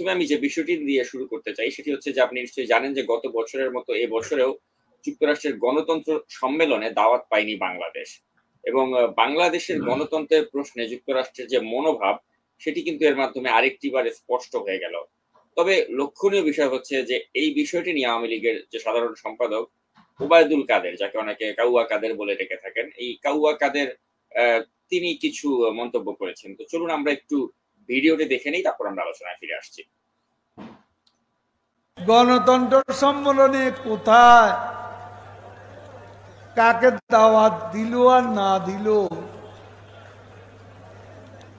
প্রথমে আমি যে বিষয়টি দিয়ে শুরু করতে চাই সেটি হচ্ছে যে আপনি নিশ্চয়ই জানেন যে গত বছরের মতো এবছরেও যুক্তরাষ্ট্রের গণতন্ত্র সম্মেলনে দাওয়াত পায়নি বাংলাদেশ, এবং বাংলাদেশের গণতন্ত্রের প্রশ্নে যুক্তরাষ্ট্রের যে মনোভাব সেটি কিন্তু এর মাধ্যমে আরেকটিবার স্পষ্ট হয়ে গেল। তবে লক্ষণীয় বিষয় হচ্ছে যে এই বিষয়টি নিয়ে আওয়ামী লীগের যে সাধারণ সম্পাদক ওবায়দুল কাদের, যাকে অনেকে কাউয়া কাদের বলে ডেকে থাকেন, এই কাউয়া কাদের তিনি কিছু মন্তব্য করেছেন। তো চলুন আমরা একটু ভিডিওটি দেখে নেই, তারপর আমরা আলোচনায় ফিরে আসছি। গণতন্ত্র সম্মেলনে কোথায় কাকে দাওয়াত দিল আর না দিল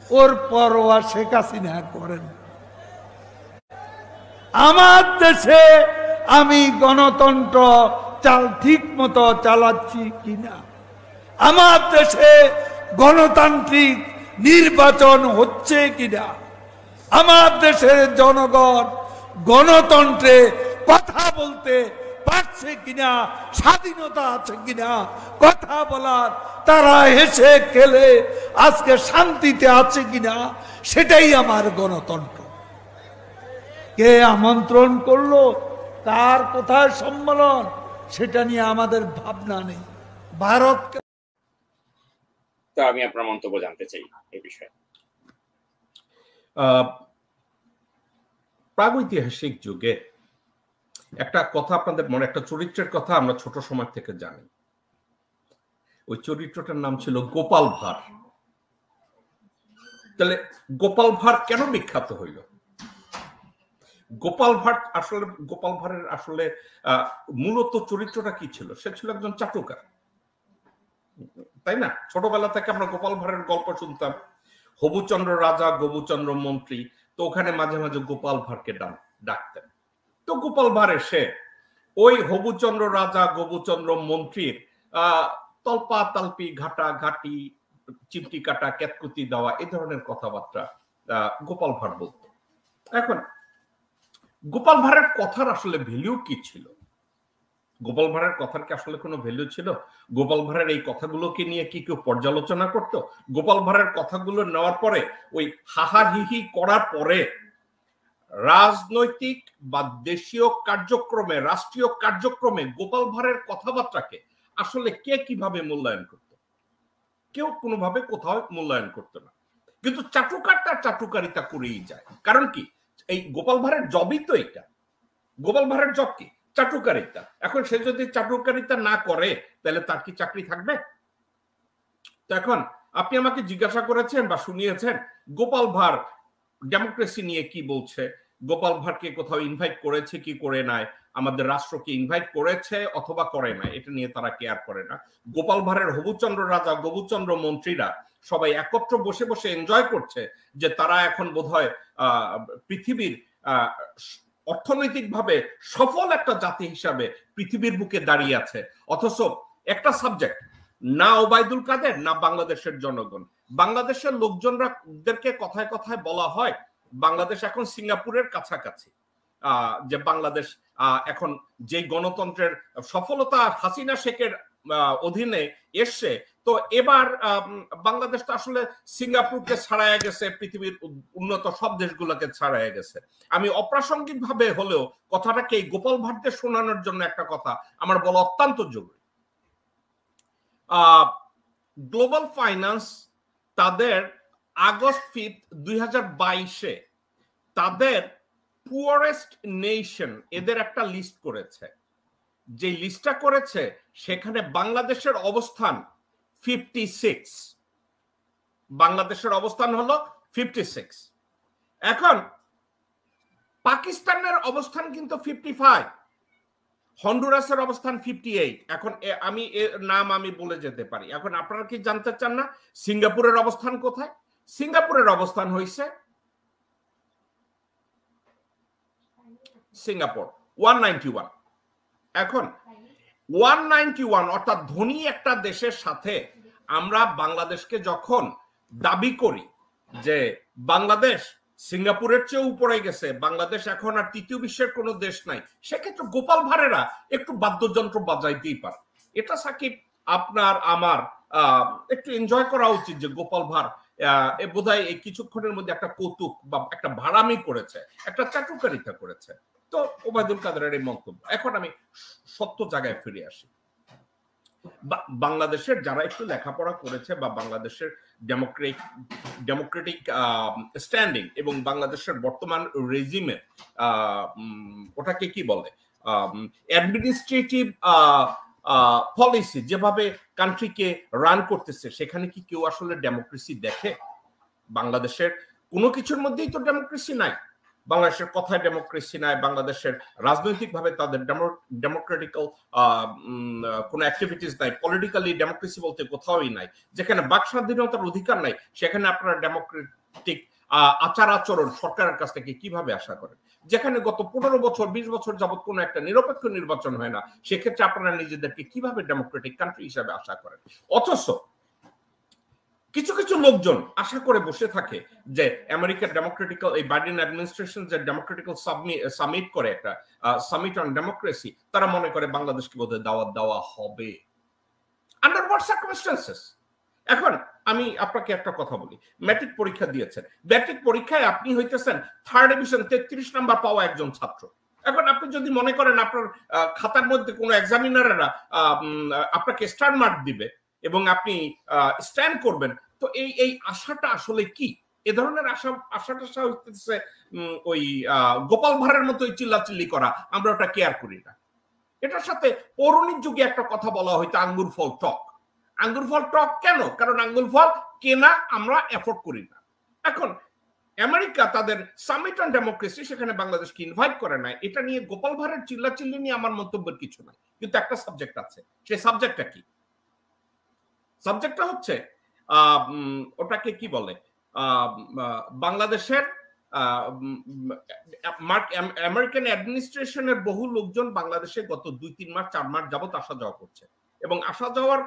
ওর পরোয়া শেখ হাসিনা করেন। আমার দেশে আমি গণতন্ত্র ঠিক মতো চালাচ্ছি কিনা, আমার দেশে গণতান্ত্রিক নির্বাচন হচ্ছে কিনা, আমার দেশের জনগণ গণতন্ত্রে কথা বলতে পারছে কিনা, স্বাধীনতা আছে কিনা কথা বলার, তারা হেসে খেলে আজকে শান্তিতে আছে কিনা, সেটাই আমার গণতন্ত্র। কে আমন্ত্রণ করলো, কার কোথায় সম্মেলন, সেটা নিয়ে আমাদের ভাবনা নেই। ভারত তো আমি আপনার মন্তব্য জানতে চাই এই বিষয়ে। প্রাগৈতিহাসিক যুগে একটা কথা আপনাদের মনে, একটা চরিত্রের কথা আমরা ছোট সময় থেকে জানি। ওই চরিত্রটার নাম ছিল গোপাল ভাঁড়। তাহলে গোপাল ভাঁড় কেন বিখ্যাত হইল? গোপাল ভাঁড়ের আসলে মূলত চরিত্রটা কি ছিল? সে ছিল একজন চাটুকার, তাই না? ছোটবেলা থেকে আমরা গোপাল ভাঁড়ের গল্প শুনতাম, হবুচন্দ্র রাজা গবুচন্দ্র মন্ত্রী, তো ওখানে মাঝে মাঝে গোপাল ভাঁড়কে ডাকতেন। তো গোপাল ভাঁড় এসে ওই হবুচন্দ্র রাজা গবুচন্দ্র মন্ত্রীর তল্পা তালপি ঘাটা ঘাটি চিমটি কাটা ক্যাতকুতি দেওয়া এই ধরনের কথাবার্তা গোপাল ভাঁড় বলত। এখন গোপাল ভাঁড়ের কথার আসলে ভ্যালু কি ছিল? গোপাল ভাঁড়ের কথার কি আসলে কোনো ভ্যালু ছিল? গোপাল ভাঁড়ের এই কথাগুলোকে নিয়ে কি কেউ পর্যালোচনা করতো? গোপাল ভাঁড়ের কথাগুলো নেওয়ার পরে ওই হাহাহিহি করার পরে রাজনৈতিক বা দেশীয় কার্যক্রমে, রাষ্ট্রীয় কার্যক্রমে গোপাল ভাঁড়ের কথাবার্তাকে আসলে কে কিভাবে মূল্যায়ন করত? কেউ কোনোভাবে কোথাও মূল্যায়ন করতো না। কিন্তু চাটুকারটা চাটুকারিতা করেই যায়। কারণ কি, এই গোপাল ভাঁড়ের জবই তো এটা। গোপাল ভাঁড়ের জব কি? চাটুকারিতা। এখন সে যদি চাটুকারিতা না করে তাহলে তার কি চাকরি থাকবে? তো এখন আপনি আমাকে জিজ্ঞাসা করেছেন বা শুনিয়েছেন গোপাল ভাঁড় ডেমোক্রেসি নিয়ে কি বলছে, গোপাল ভাঁড়কে কোথাও ইনভাইট করেছে কি করে নাই, আমাদের রাষ্ট্রকে ইনভাইট করেছে অথবা করে না, এটা নিয়ে তারা কেয়ার করে না। গোপাল ভাঁড়ের হবুচন্দ্র রাজা গবুচন্দ্র মন্ত্রীরা সবাই একত্র বসে বসে এনজয় করছে যে তারা এখন বোধহয় পৃথিবীর অর্থনৈতিকভাবে সফল একটা জাতি হিসাবে পৃথিবীর বুকে দাঁড়িয়ে আছে। অথচ একটা সাবজেক্ট না ওবায়দুল কাদের না বাংলাদেশের জনগণ, বাংলাদেশের লোকজনদেরকে কথায় কথায় বলা হয় বাংলাদেশ এখন সিঙ্গাপুরের কাছাকাছি, যে বাংলাদেশ এখন যে গণতন্ত্রের সফলতা হাসিনা শেখের অধীনে এসছে, তো এবার বাংলাদেশ তো আসলে সিঙ্গাপুরকে ছাড়াইয়া গেছে, পৃথিবীর উন্নত সব দেশগুলোকে ছাড়াইয়া গেছে। আমি অপ্রাসঙ্গিক ভাবে হলেও কথাটাকে এই গোপাল ভাঁড়দের শোনানোর জন্য একটা কথা আমার বলা অত্যন্ত জরুরি। গ্লোবাল ফাইন্যান্স তাদের আগস্ট 5, 2022 তাদের পুয়ারেস্ট নেশন এদের একটা লিস্ট করেছে। যে লিস্টটা করেছে সেখানে বাংলাদেশের অবস্থান 56। বাংলাদেশের অবস্থান হলো 56। এখন পাকিস্তানের অবস্থান কিন্তু 55, হন্ডুরাসের অবস্থান 58। এখন আমি নাম আমি বলে যেতে পারি। এখন আপনারা কি জানতে চান না সিঙ্গাপুরের অবস্থান কোথায়? সিঙ্গাপুরের অবস্থান হইছে সিঙ্গাপুর 191। এখন 191 অর্থাৎ ধনী একটা দেশের সাথে আমরা বাংলাদেশকে যখন দাবি করি যে বাংলাদেশ সিঙ্গাপুরের চেয়ে উপরে গেছে, বাংলাদেশ এখন আর তৃতীয় বিশ্বের কোনো দেশ নাই, সেক্ষেত্রে গোপাল ভাঁড়েরা একটু বাদ্যযন্ত্র বাজাইতেই পারে। এটা সাকিব আপনার আমার একটু এনজয় করা উচিত যে গোপাল ভাঁড় বোধহয় এই কিছুক্ষণের মধ্যে একটা কৌতুক বা একটা ভাড়ামি করেছে, একটা চাটুকারিতা করেছে। তো ওবায়দুল কাদেরের এই মন্তব্য। এখন আমি সত্য জায়গায় ফিরে আসি। বাংলাদেশের যারা একটু লেখাপড়া করেছে বা বাংলাদেশের ডেমোক্রেটিক স্ট্যান্ডিং এবং বাংলাদেশের বর্তমান রেজিমে ওটাকে কি বলে অ্যাডমিনিস্ট্রেটিভ পলিসি যেভাবে কান্ট্রিকে রান করতেছে, সেখানে কি কেউ আসলে ডেমোক্রেসি দেখে? বাংলাদেশের কোনো কিছুর মধ্যেই তো ডেমোক্রেসি নাই। বাংলাদেশের কথায় ডেমোক্রেসি নাই, বাংলাদেশের রাজনৈতিকভাবে তাদের ডেমোক্রেটিক্যাল কোনো অ্যাক্টিভিটিস নাই, পলিটিক্যালি ডেমোক্রেসি বলতে কোথাওই নাই। যেখানে বাক স্বাধীনতার অধিকার নাই, সেখানে আপনারা ডেমোক্রেটিক আচার আচরণ সরকারের কাছ থেকে কিভাবে আশা করেন? যেখানে গত 15 বছর 20 বছর যাবত কোনো একটা নিরপেক্ষ নির্বাচন হয় না, সেক্ষেত্রে আপনারা নিজেদেরকে কিভাবে ডেমোক্রেটিক কান্ট্রি হিসাবে আশা করেন? অথচ কিছু কিছু লোকজন আশা করে বসে থাকে যে আমেরিকার ডেমোক্রেটিক্যাল এই বাইডেন অ্যাডমিনিস্ট্রেশন যে ডেমোক্রেটিক্যাল সামিট করে, একটা সামিট অন ডেমোক্রেসি, তারা মনে করে বাংলাদেশকে বোধহয় দাওয়াত দেওয়া হবে। Under what circumstances? এখন আমি আপনাকে একটা কথা বলি, ম্যাট্রিক পরীক্ষা দিয়েছেন, ম্যাট্রিক পরীক্ষায় আপনি হইতেছেন 3rd ডিভিশন 33 নাম্বার পাওয়া একজন ছাত্র। এখন আপনি যদি মনে করেন আপনার খাতার মধ্যে কোনো এক্সামিনাররা আপনাকে স্টার মার্ক দিবে এবং আপনি স্ট্যান্ড করবেন, তো এই আশাটা আসলে কি? এ ধরনের আশাটা হইতেছে ওই গোপাল ভাঁড়ের মতো চিল্লাচিল্লি করা, আমরা ওটা কেয়ার করি না। এটার সাথে পৌরাণিক যুগে একটা কথা বলা হইতো আঙ্গুর ফল টক। আঙ্গুর ফল টক কেন? কারণ আঙ্গুর ফল কেনা আমরা এফোর্ড করি না। এখন আমেরিকা তাদের সামিট অন ডেমোক্রেসি, সেখানে বাংলাদেশকে ইনভাইট করে নাই। এটা নিয়ে গোপাল ভাঁড়ের চিল্লাচিল্লি নিয়ে আমার মন্তব্যের কিছু নাই, কিন্তু একটা সাবজেক্ট আছে। সেই সাবজেক্টটা কি? সাবজেক্টটা হচ্ছে ওটাকে কি বলে, বাংলাদেশের আমেরিকান অ্যাডমিনিস্ট্রেশনের বহু লোকজন বাংলাদেশে গত 2-3 মাস 4 মাস যাবত আসা যাওয়া করছে, এবং আসা যাওয়ার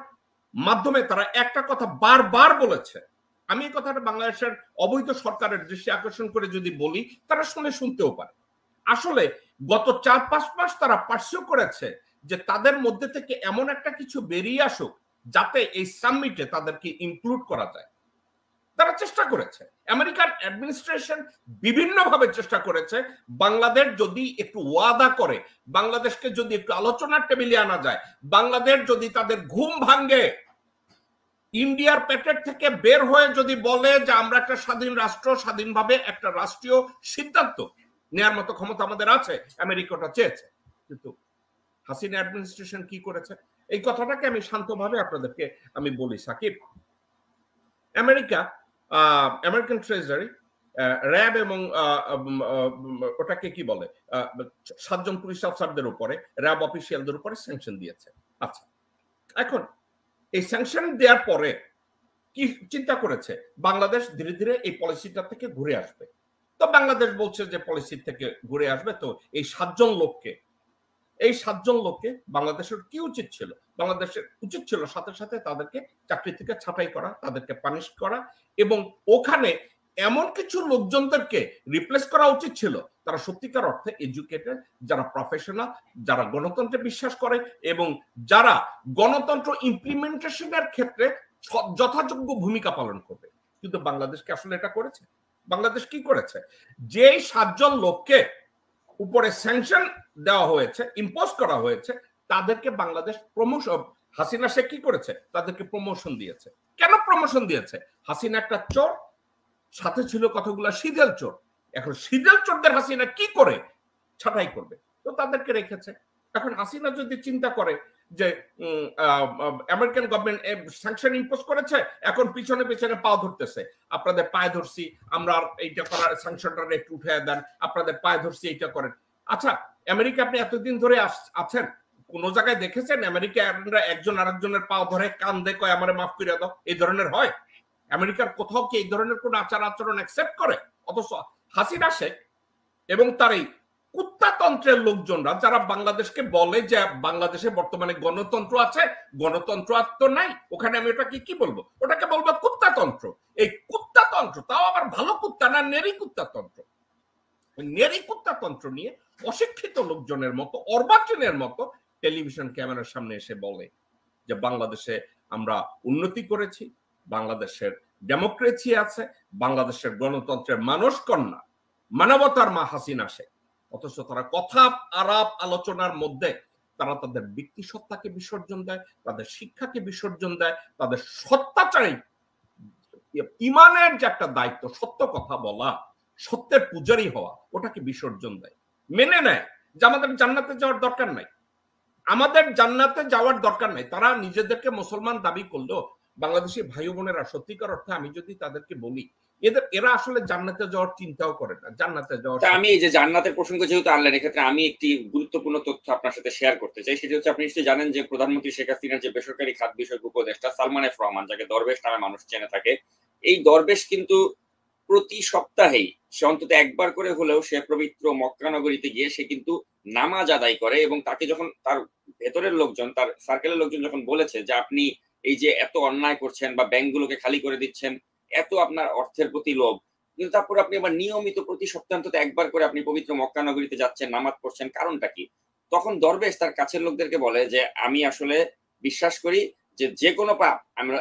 মাধ্যমে তারা একটা কথা বারবার বলেছে। আমি এই কথাটা বাংলাদেশের অবৈধ সরকারের দৃষ্টি আকর্ষণ করে যদি বলি, তারা শুনতেও পারে। আসলে গত 4-5 মাস তারা পার্সিউ করেছে যে তাদের মধ্যে থেকে এমন একটা কিছু বেরিয়ে আসুক যাতে এই সামিটে তাদেরকে ইনক্লুড করা যায়। তারা চেষ্টা করেছে, আমেরিকান অ্যাডমিনিস্ট্রেশন বিভিন্নভাবে চেষ্টা করেছে। বাংলাদেশ যদি একটু ওয়াদা করে, বাংলাদেশকে যদি একটু আলোচনার টেবিলে আনা যায়, বাংলাদেশ যদি তাদের ঘুম ভাঙ্গে ইন্ডিয়ার প্যাকেট থেকে বের হয়ে যদি বলে যে আমরা একটা স্বাধীন রাষ্ট্র, স্বাধীনভাবে একটা রাষ্ট্রীয় সিদ্ধান্ত নেওয়ার মতো ক্ষমতা আমাদের আছে, আমেরিকাটা চেয়েছে। কিন্তু হাসিনা অ্যাডমিনিস্ট্রেশন কি করেছে? এই কথাটাকে আমি শান্তভাবে আপনাদেরকে আমি বলি সাকিব। আমেরিকান ট্রেজারি, র্যাব এবং ওটাকে কি বলে 7 জন পুলিশ অফিসারদের উপরে, র্যাব অফিসিয়ালদের উপরে স্যাংশন দিয়েছে। আচ্ছা, এখন এই স্যাংশন দেওয়ার পরে কি চিন্তা করেছে? বাংলাদেশ ধীরে ধীরে এই পলিসিটা থেকে ঘুরে আসবে। তো বাংলাদেশ বলছে যে পলিসি থেকে ঘুরে আসবে, তো এই 7 জন লোককে বাংলাদেশের কি উচিত ছিল? বাংলাদেশের উচিত ছিল সাথে সাথে তাদেরকে চাকরি থেকে ছাঁটাই করা, তাদেরকে পানিশ করা, এবং ওখানে এমন কিছু লোকজনদেরকে রিপ্লেস করা উচিত ছিল তারা সত্যিকার অর্থে এডুকেটেড, যারা প্রফেশনাল, যারা গণতন্ত্রে বিশ্বাস করে এবং যারা গণতন্ত্র ইমপ্লিমেন্টেশনের ক্ষেত্রে যথাযোগ্য ভূমিকা পালন করবে। কিন্তু বাংলাদেশকে আসলে এটা করেছে? বাংলাদেশ কি করেছে? যেই 7 জন লোককে উপরে স্যাংশন দেওয়া হয়েছে, ইম্পোজ করা হয়েছে, তাদেরকে বাংলাদেশ প্রমোশন, হাসিনা সে কি করেছে? তাদেরকে প্রমোশন দিয়েছে। কেন প্রমোশন দিয়েছে? হাসিনা একটা চোর, সাথে ছিল কতগুলা সিদেল চোর। এখন সিদেল চোরদের হাসিনা কি করে ছাঁটাই করবে? তো তাদেরকে রেখেছে। এখন হাসিনা যদি চিন্তা করে যে আমেরিকান গভর্নমেন্ট স্যাংশন ইম্পোজ করেছে, এখন পিছনে পিছনে পা ধরতেছে, আপনাদের পায়ে ধরছি আমরা, এইটা করার স্যাংশনটা একটু উঠে দেন, আপনাদের পায়ে ধরছি, এইটা করেন। আচ্ছা, আমেরিকা আপনি এতদিন ধরে আছেন, কোন জায়গায় দেখেছেন আমেরিকানরা একজন আরেকজনের পা ধরে কান্দে কয় আমারে মাফ করে দাও? এই ধরনের হয়? আমেরিকার কোথাও কি এই ধরনের কোন আচার আচরণ অ্যাকসেপ্ট করে? অথচ হাসিনা শেখ এবং তার এই কুত্তাতন্ত্রের লোকজনরা যারা বাংলাদেশকে বলে যে বাংলাদেশে বর্তমানে গণতন্ত্র আছে, গণতন্ত্র তো নাই, ওখানে আমি ওটাকে কি বলবো? ওটাকে বলবো কুত্তাতন্ত্র। এই কুত্তাতন্ত্র, তাও আবার ভালো কুত্তা না, নেরি কুত্তাতন্ত্র। নেরি কুত্তাতন্ত্র নিয়ে অশিক্ষিত লোকজনের মতো, অর্বাচীনের মতো টেলিভিশন ক্যামেরার সামনে এসে বলে যে বাংলাদেশে আমরা উন্নতি করেছি, বাংলাদেশের ডেমোক্রেসি আছে, বাংলাদেশের গণতন্ত্রের মানুষ কন্যা মানবতার মা হাসিনা শেখ, অথচ তারা কথা আলাপ আলোচনার মধ্যে তারা তাদের ব্যক্তি সত্তাকে বিসর্জন দেয়, তাদের শিক্ষাকে বিসর্জন দেয়, তাদের সত্যাচারী ইমানের যে একটা দায়িত্ব, সত্য কথা বলা, সত্যের পূজারী হওয়া, ওটাকে বিসর্জন দেয়, মেনে নেয় যে আমাদের জান্নাতে যাওয়ার দরকার নাই, আমাদের জান্নাতে যাওয়ার দরকার নাই। তারা নিজেদেরকে মুসলমান দাবি করলেও বাংলাদেশি ভাই বোনেরা সত্যিকার অর্থে আমি যদি তাদেরকে বলি, এরা আসলে জান্নাতে যাওয়ার চিন্তাও করে না। জান্নাতে যাওয়ার আমি এই যে জান্নাতের প্রসঙ্গ যেহেতু আনলেন, এক্ষেত্রে আমি একটি গুরুত্বপূর্ণ তথ্য আপনার সাথে শেয়ার করতে চাই। সেটি হচ্ছে, আপনি নিশ্চয়ই জানেন যে প্রধানমন্ত্রী শেখ হাসিনার যে বেসরকারি খাত বিষয়ক উপদেষ্টা সালমান এফ রহমান, যাকে দরবেশ নামে মানুষ চেনে থাকে, এই দরবেশ কিন্তু প্রতি সপ্তাহেই সে অন্তত একবার করে হলেও সে পবিত্র মক্কা নগরীতে গিয়ে সে কিন্তু নামাজ আদায় করে। এবং তাকে যখন তার ভেতরের লোকজন, তার সার্কেলের লোকজন যখন বলেছে যে আপনি এই যে এত অন্যায় করছেন বা ব্যাংকগুলোকে খালি করে দিচ্ছেন, এত আপনার অর্থের প্রতি লোভ, কিন্তু তারপর আপনি আবার নিয়মিত প্রতি সপ্তাহে অন্তত একবার করে আপনি পবিত্র মক্কা নগরীতে যাচ্ছেন, নামাজ পড়ছেন, কারণটা কি? তখন দরবেশ তার কাছের লোকদেরকে বলে যে আমি আসলে বিশ্বাস করি যে যে কোনো পাপ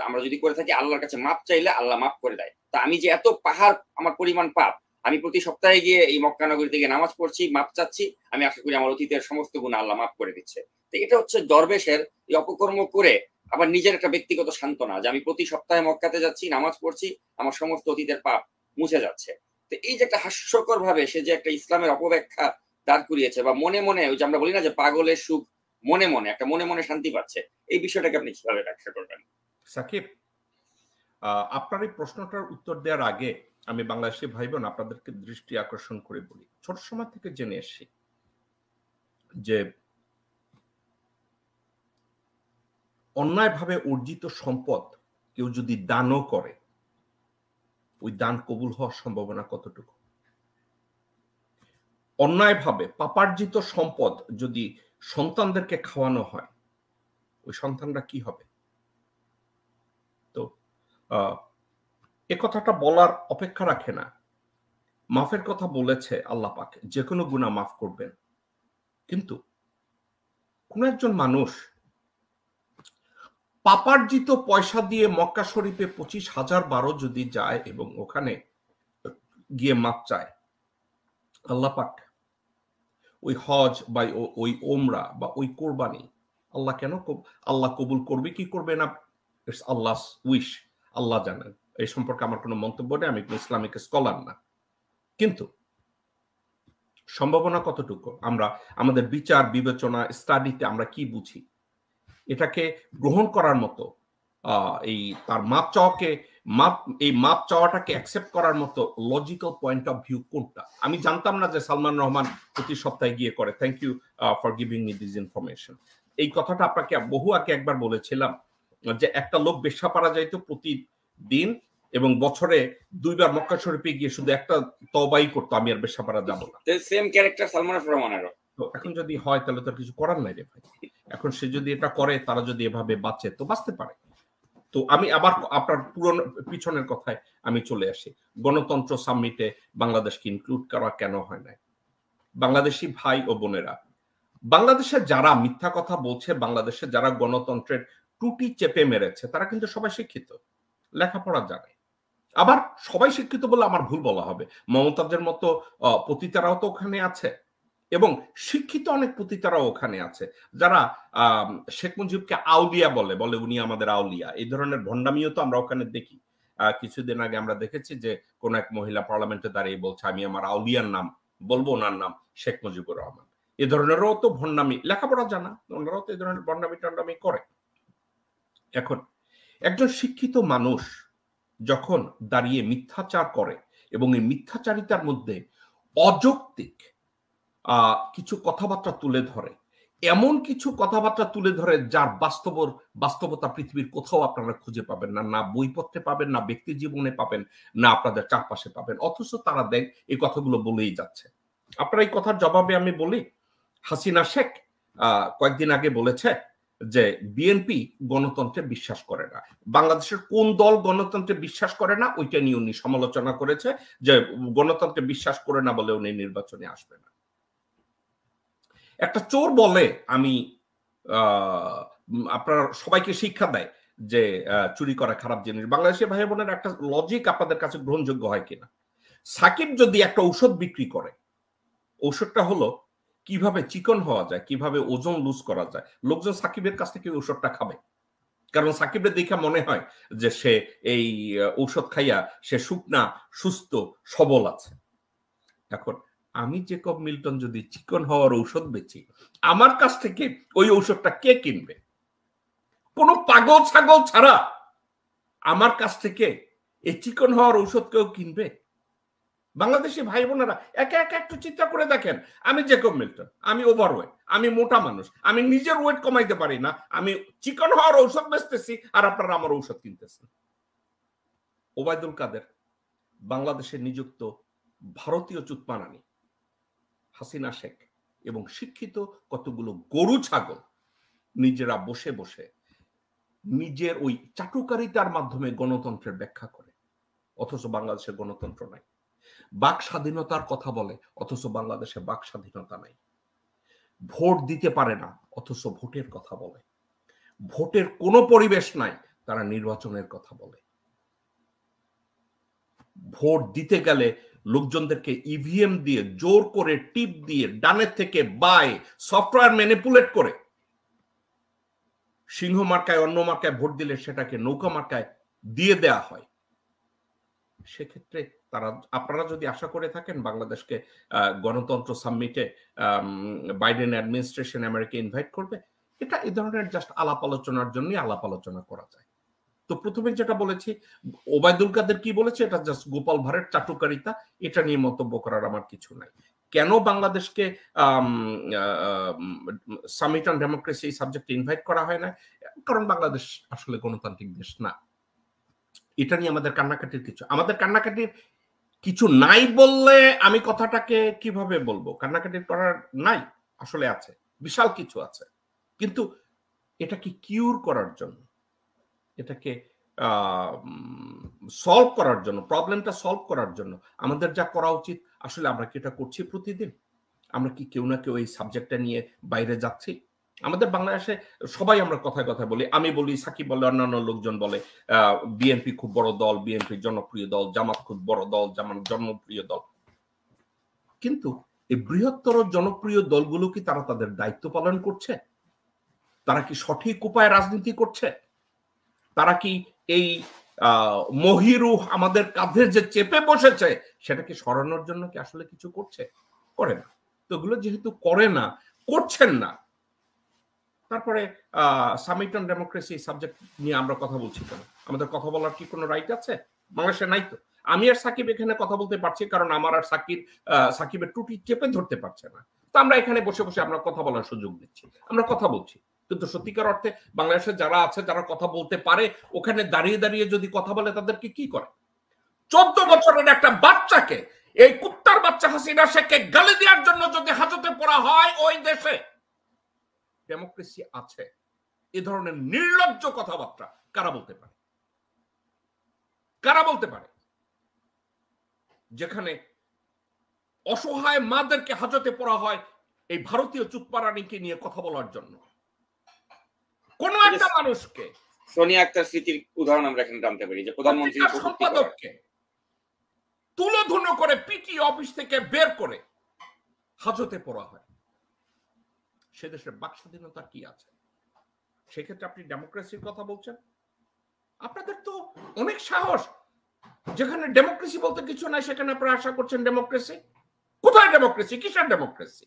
আমরা যদি করে থাকি, আল্লাহর কাছে মাপ চাইলে আল্লাহ মাপ করে দেয়। তা আমি যে এত পাহাড় আমার পরিমাণ পাপ, আমি প্রতি সপ্তাহে গিয়ে এই মক্কা নগরীতে গিয়ে নামাজ পড়ছি, মাপ চাচ্ছি, আমি আশা করি আমার অতীতের সমস্ত গুনাহ আল্লাহ মাপ করে দিচ্ছে। তো এটা হচ্ছে দরবেশের এই অপকর্ম করে আবার নিজের একটা ব্যক্তিগত সান্ত্বনা, যে আমি প্রতি সপ্তাহে মক্কাতে যাচ্ছি, নামাজ পড়ছি, আমার সমস্ত অতীতের পাপ মুছে যাচ্ছে। তো এই যে একটা হাস্যকর ভাবে সে যে একটা ইসলামের অপব্যাখ্যা দাঁড় করিয়েছে, বা মনে মনে ওই যে আমরা বলি না যে পাগলের সুখ মনে মনে, একটা মনে মনে শান্তি পাচ্ছে, এই বিষয়টাকে আপনি কিভাবে ব্যাখ্যা করবেন? সাকিব, আপনার এই প্রশ্নটার উত্তর দেওয়ার আগে আমি বাংলাদেশি ভাই বোন আপনাদেরকে দৃষ্টি আকর্ষণ করে বলি, ছোট সময় থেকে জেনে এসেছি যে অন্যায়ভাবে অর্জিত সম্পদ কেউ যদি দানও করে, ওই দান কবুল হওয়ার সম্ভাবনা কতটুকু? অন্যায়ভাবে পাপার্জিত সম্পদ যদি সন্তানদেরকে খাওয়ানো হয়, ওই সন্তানরা কি হবে? তো এ কথাটা বলার অপেক্ষা রাখে না। মাফের কথা বলেছে আল্লাহ পাক, যে কোনো গুনাহ মাফ করবেন, কিন্তু কোন একজন মানুষ পাপার্জিত পয়সা দিয়ে মক্কা শরীফে 25,000 বারো যদি যায় এবং ওখানে গিয়ে মাপ চায়, আল্লাহ পাক ওই হজ বা ওই ওমরা বা ওই কোরবানি আল্লাহ কবুল করবে কি করবে না, ইটস আল্লাহস উইশ, আল্লাহ জানেন। এই সম্পর্কে আমার কোনো মন্তব্য নেই, আমি কোনো ইসলামিক স্কলার না। কিন্তু সম্ভাবনা কতটুকু আমরা আমাদের বিচার বিবেচনা স্টাডিতে আমরা কি বুঝি, এটাকে গ্রহণ করার মতো এই তার মাপ চাওয়াটাকে অ্যাকসেপ্ট করার মতো লজিক্যাল পয়েন্ট অফ ভিউ কোনটা? আমি জানতাম না যে সালমান রহমান প্রতি সপ্তাহে গিয়ে করে। Thank you for giving me this information. এই কথাটা আপনাকে বহু আগে একবার বলেছিলাম যে একটা লোক বেশ্যাপাড়া যাইতো প্রতিদিন এবং বছরে 2 বার মক্কা শরীফে গিয়ে শুধু একটা তওবাই করতো, আমি আর বেশ্যাপাড়া যাব না। সেম ক্যারেক্টার সালমান রহমানেরও। তো এখন যদি হয় তাহলে তো কিছু করার নাই রে ভাই। এখন সে যদি এটা করে, তারা যদি এভাবে বাঁচে তো বাঁচতে পারে। তো আমি আবার আপনার পুরনো পিছনের কথায় আমি চলে আসি। গণতন্ত্র সামিটে বাংলাদেশকে ইনক্লুড করা কেন হয় না? বাংলাদেশি ভাই ও বোনেরা, বাংলাদেশে যারা মিথ্যা কথা বলছে, বাংলাদেশে যারা গণতন্ত্রের ত্রুটি চেপে মেরেছে, তারা কিন্তু সবাই শিক্ষিত, লেখাপড়া জানে। আবার সবাই শিক্ষিত বলে আমার ভুল বলা হবে, মমতাজের মতো পতিতারাও তো ওখানে আছে এবং শিক্ষিত অনেক পতিতারাও ওখানে আছে, যারা শেখ মুজিবকে আউলিয়া বলে উনি আমাদের আউলিয়া, এই ধরনের ভণ্ডামিও তো আমরা ওখানে দেখি। কিছুদিন আগে আমরা দেখেছি যে কোন এক মহিলা পার্লামেন্টে দাঁড়িয়ে বলছে আমি আমার আউলিয়ার নাম বলবো, ওনার নাম শেখ মুজিবুর রহমান। এ ধরনেরও তো ভণ্ডামি, লেখাপড়া জানা, ওনারাও তো এই ধরনের ভণ্ডামি টন্ডামি করে। এখন একজন শিক্ষিত মানুষ যখন দাঁড়িয়ে মিথ্যাচার করে এবং এই মিথ্যাচারিতার মধ্যে অযৌক্তিক কিছু কথাবার্তা তুলে ধরে, এমন কিছু কথাবার্তা তুলে ধরে যার বাস্তবতা পৃথিবীর কোথাও আপনারা খুঁজে পাবেন না, না বইপত্রে পাবেন, না ব্যক্তি জীবনে পাবেন, না আপনাদের চারপাশে পাবেন, অথচ তারা দেখ এই কথাগুলো বলেই যাচ্ছে। আপনারা এই কথার জবাবে আমি বলি, হাসিনা শেখ কয়েকদিন আগে বলেছে যে বিএনপি গণতন্ত্রে বিশ্বাস করে না। বাংলাদেশের কোন দল গণতন্ত্রে বিশ্বাস করে না ওইটা নিয়ে উনি সমালোচনা করেছে, যে গণতন্ত্রে বিশ্বাস করে না বলে উনি নির্বাচনে আসবে না। একটা চোর বলে আমি আপনারা সবাইকে শিক্ষা দেয় যে চুরি করা খারাপ জিনিস। বাংলাদেশি ভাই বোনের একটা লজিক আপনাদের কাছে গ্রহণযোগ্য হয় কিনা? সাকিব যদি একটা ঔষধ বিক্রি করে, ঔষধটা হলো কিভাবে চিকন হওয়া যায়, কিভাবে ওজন লুজ করা যায়, লোকজন সাকিবের কাছ থেকে ঔষধটা খাবে। কারণ সাকিবের দেখে মনে হয় যে সে এই ঔষধ খাইয়া সে শুকনা, সুস্থ, সবল আছে। এখন আমি জেকব মিল্টন যদি চিকন হওয়ার ঔষধ বেচি, আমার কাছ থেকে ওই ঔষধটা কে কিনবে? কোন পাগল ছাগল ছাড়া আমার কাছ থেকে এই চিকন হওয়ার ঔষধ কেউ কিনবে? বাংলাদেশি ভাই বোনেরা একা একা একটু চিন্তা করে দেখেন। আমি জেকব মিল্টন, আমি ওভারওয়েট, আমি মোটা মানুষ, আমি নিজের ওয়েট কমাইতে পারি না, আমি চিকন হওয়ার ঔষধ বেচতেছি আর আপনারা আমার ঔষধ কিনতেছেন। ওবায়দুল কাদের বাংলাদেশে নিযুক্ত ভারতীয় চুতমারানি, হাসিনা শেখ এবং শিক্ষিত কতগুলো গরু ছাগল নিজেরা বসে বসে নিজের ওই চাটুকারিতার মাধ্যমে গণতন্ত্রের ব্যাখ্যা করে, অথচ বাংলাদেশে গণতন্ত্র নাই। বাক স্বাধীনতার কথা বলে, অথচ বাংলাদেশে বাক স্বাধীনতা নাই। ভোট দিতে পারে না, অথচ ভোটের কথা বলে। ভোটের কোনো পরিবেশ নাই, তারা নির্বাচনের কথা বলে। ভোট দিতে গেলে লোকজনদেরকে ইভিএম দিয়ে জোর করে টিপ দিয়ে ডানের থেকে বায়ে সফটওয়্যার ম্যানিপুলেট করে সিংহ মার্কায় অন্য মার্কায় ভোট দিলে সেটাকে নৌকা মার্কায় দিয়ে দেয়া হয়। সেক্ষেত্রে তারা, আপনারা যদি আশা করে থাকেন বাংলাদেশকে গণতন্ত্র সামিটে বাইডেন অ্যাডমিনিস্ট্রেশন আমেরিকা ইনভাইট করবে, এটা এই ধরনের জাস্ট আলাপ আলোচনার জন্য আলাপ আলোচনা করা যায়। তো প্রথমে যেটা বলেছি, ওবায়দুল কাদের কি বলেছে, এটা জাস্ট গোপাল ভাঁড়ের চাটুকারিতা, এটা নিয়ে মন্তব্য করার আমার কিছু নাই। কেন বাংলাদেশকে সামিট অন ডেমোক্রেসি এই সাবজেক্টে ইনভাইট করা হয় না? কারণ বাংলাদেশ আসলে গণতান্ত্রিক দেশ না। এটা নিয়ে আমাদের কান্নাকাটির কিছু নাই বললে আমি কথাটাকে কিভাবে বলবো? কান্নাকাটির করার নাই, আসলে আছে, বিশাল কিছু আছে। কিন্তু এটাকে কিউর করার জন্য, এটাকে সলভ করার জন্য, প্রবলেমটা সলভ করার জন্য আমাদের যা করা উচিত, আসলে আমরা কি এটা করছি প্রতিদিন? আমরা কি কেউ না কেউ এই সাবজেক্টটা নিয়ে বাইরে যাচ্ছি? আমাদের বাংলাদেশে সবাই আমরা কথায় কথায় বলি, আমি বলি, সাকিব বলে, অন্যান্য লোকজন বলে বিএনপি খুব বড় দল, বিএনপি জনপ্রিয় দল, জামাত খুব বড় দল, জামাত জনপ্রিয় দল। কিন্তু এই বৃহত্তর জনপ্রিয় দলগুলো কি তারা তাদের দায়িত্ব পালন করছে? তারা কি সঠিক উপায়ে রাজনীতি করছে? তারা কি এই মহিরুহ আমাদের কাঁধে যে চেপে বসেছে সেটাকে সরানোর জন্য কি আসলে কিছু করছে? করে না। তো এগুলো যেহেতু করে না, করছেন না, তারপরে সামিট অন ডেমোক্রেসি সাবজেক্ট নিয়ে আমরা কথা বলছি কেন? আমাদের কথা বলার কি কোনো রাইট আছে? বাংলাদেশে নাই তো। আমি আর সাকিব এখানে কথা বলতে পারছি কারণ আমার আর সাকিবের টুটি চেপে ধরতে পারছে না। তো আমরা এখানে বসে বসে আমরা কথা বলার সুযোগ দিচ্ছি, আমরা কথা বলছি। কিন্তু সত্যিকার অর্থে বাংলাদেশে যারা আছে, যারা কথা বলতে পারে, ওখানে দাঁড়িয়ে দাঁড়িয়ে যদি কথা বলে তাদেরকে কি করে? 14 বছরের একটা বাচ্চাকে, এই কুত্তার বাচ্চা হাসিনা শেখকে গালি দেওয়ার জন্য যদি হাজতে পড়া হয়, ওই দেশে ডেমোক্রেসি আছে? এ ধরনের নির্লজ্জ কথাবার্তা কারা বলতে পারে? কারা বলতে পারে? যেখানে অসহায় মাদেরকে হাজতে পড়া হয় এই ভারতীয় চুতপারানিকে নিয়ে কথা বলার জন্য। কোন একটা মানুষকে, সোনিয়া আক্তার স্মৃতির উদাহরণ আমরা এখানে টানতে পারি, যে প্রধানমন্ত্রী সম্পাদককে তুলোধুনো করে পিটি অফিস থেকে বের করে হাজতে পড়া হয়। সে দেশের বাক স্বাধীনতা কি আছে? সেক্ষেত্রে আপনি ডেমোক্রেসির কথা বলছেন? আপনাদের তো অনেক সাহস। যেখানে ডেমোক্রেসি বলতে কিছু নাই সেখানে আপনারা আশা করছেন ডেমোক্রেসি। কোথায় ডেমোক্রেসি? কিসের ডেমোক্রেসি?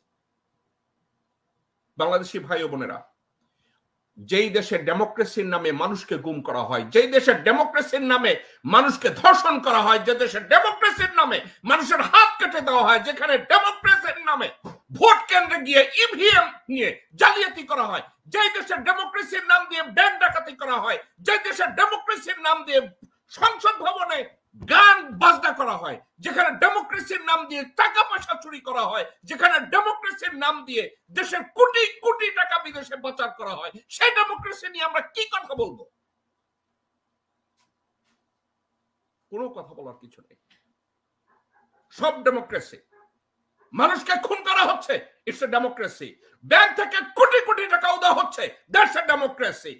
বাংলাদেশি ভাই ও বোনেরা, যেই দেশে ডেমোক্রেসির নামে মানুষকে গুম করা হয়, যেই দেশের ডেমোক্রেসির নামে মানুষকে ধর্ষণ করা হয়, যে দেশের ডেমোক্রেসির নামে মানুষের হাত কেটে দেওয়া হয়, যেখানে ডেমোক্রেসির নামে ভোট কেন্দ্রে গিয়ে ইভিএম নিয়ে জালিয়াতি করা হয়, যেই দেশের ডেমোক্রেসির নাম দিয়ে ব্যাংক ডাকাতি করা হয়, যে দেশের ডেমোক্রেসির নাম দিয়ে সংসদ ভবনে গান বাজনা করা হয়, যেখানে ডেমোক্রেসির নাম দিয়ে টাকা পয়সা চুরি করা হয়, যেখানে ডেমোক্রেসির নাম দিয়ে দেশের কোটি কোটি টাকা বিদেশে পাচার করা হয়, সেই ডেমোক্রেসি নিয়ে আমরা কি কথা বলবো? কোনো কথা বলার কিছু নেই। সব ডেমোক্রেসি মানুষকে খুন করা হচ্ছে, ইটস এ ডেমোক্রেসি। ব্যাংক থেকে কোটি কোটি টাকা উদা হচ্ছে, দ্যাটস এ ডেমোক্রেসি।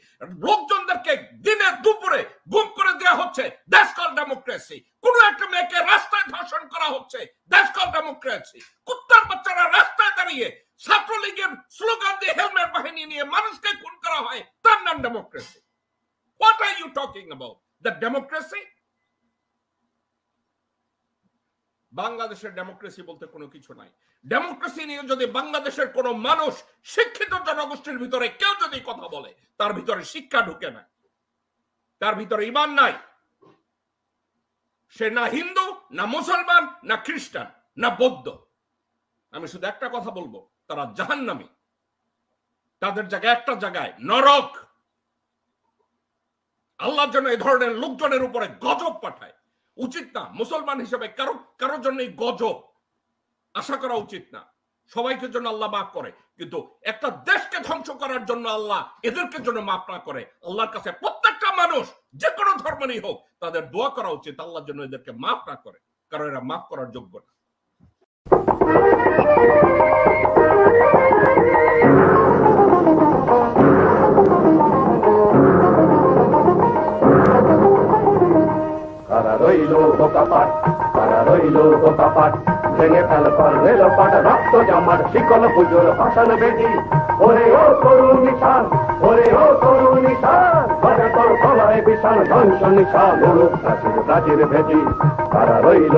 লোকজনদেরকে দিনে দুপুরে গুম করে দেওয়া হচ্ছে, দ্যাটস কল্ড ডেমোক্রেসি। কোন একটা মেয়েকে রাস্তায় ধর্ষণ করা হচ্ছে, দ্যাটস কল্ড ডেমোক্রেসি। কুত্তার বাচ্চারা রাস্তায় দাঁড়িয়ে ছাত্রলীগের স্লোগান দিয়ে হেলমেট বাহিনী নিয়ে মানুষকে খুন করা হয়, তার নাম democracy. What are you talking about? The democracy? বাংলাদেশের ডেমোক্রেসি বলতে কোনো কিছু নাই। ডেমোক্রেসি নিয়ে যদি বাংলাদেশের কোন মানুষ, শিক্ষিত জনগোষ্ঠীর ভিতরে কেউ যদি কথা বলে, তার ভিতরে শিক্ষা ঢুকে না, তার ভিতরে ঈমান নাই। সে না হিন্দু, না মুসলমান, না খ্রিস্টান, না বৌদ্ধ। আমি শুধু একটা কথা বলবো, তারা জাহান্নামী। তাদের জায়গায় একটা জায়গায় নরক। আল্লাহর জন্য এই ধরনের লোকজনের উপরে গজব পাঠায়। উচিত না মুসলমান হিসেবে কারোর জন্য গজব আশা করা উচিত না। সবাইকে জন্য আল্লাহ মাফ করে, কিন্তু একটা দেশকে ধ্বংস করার জন্য আল্লাহ এদেরকে জন্য মাফ না করে। আল্লাহর কাছে প্রত্যেকটা মানুষ যে কোনো ধর্মেরই হোক, তাদের দোয়া করা উচিত আল্লাহর জন্য এদেরকে মাফ না করে, কারণ এরা মাফ করার যোগ্য না। রইল বোকাপাট, তারা রইল বোকাপাট, ভেঙে ফেল কর রেল পাট, রক্ত জামার শিকল পুজোর ভাষণ বেদি। ওরে ও তরুণ নিশান, ওরে ও তরুণ নিশান, ঘরে তোর গলায় বিশাল ধ্বংস নিশান, প্রাচীর প্রাচীর ভেদি। তারা রইল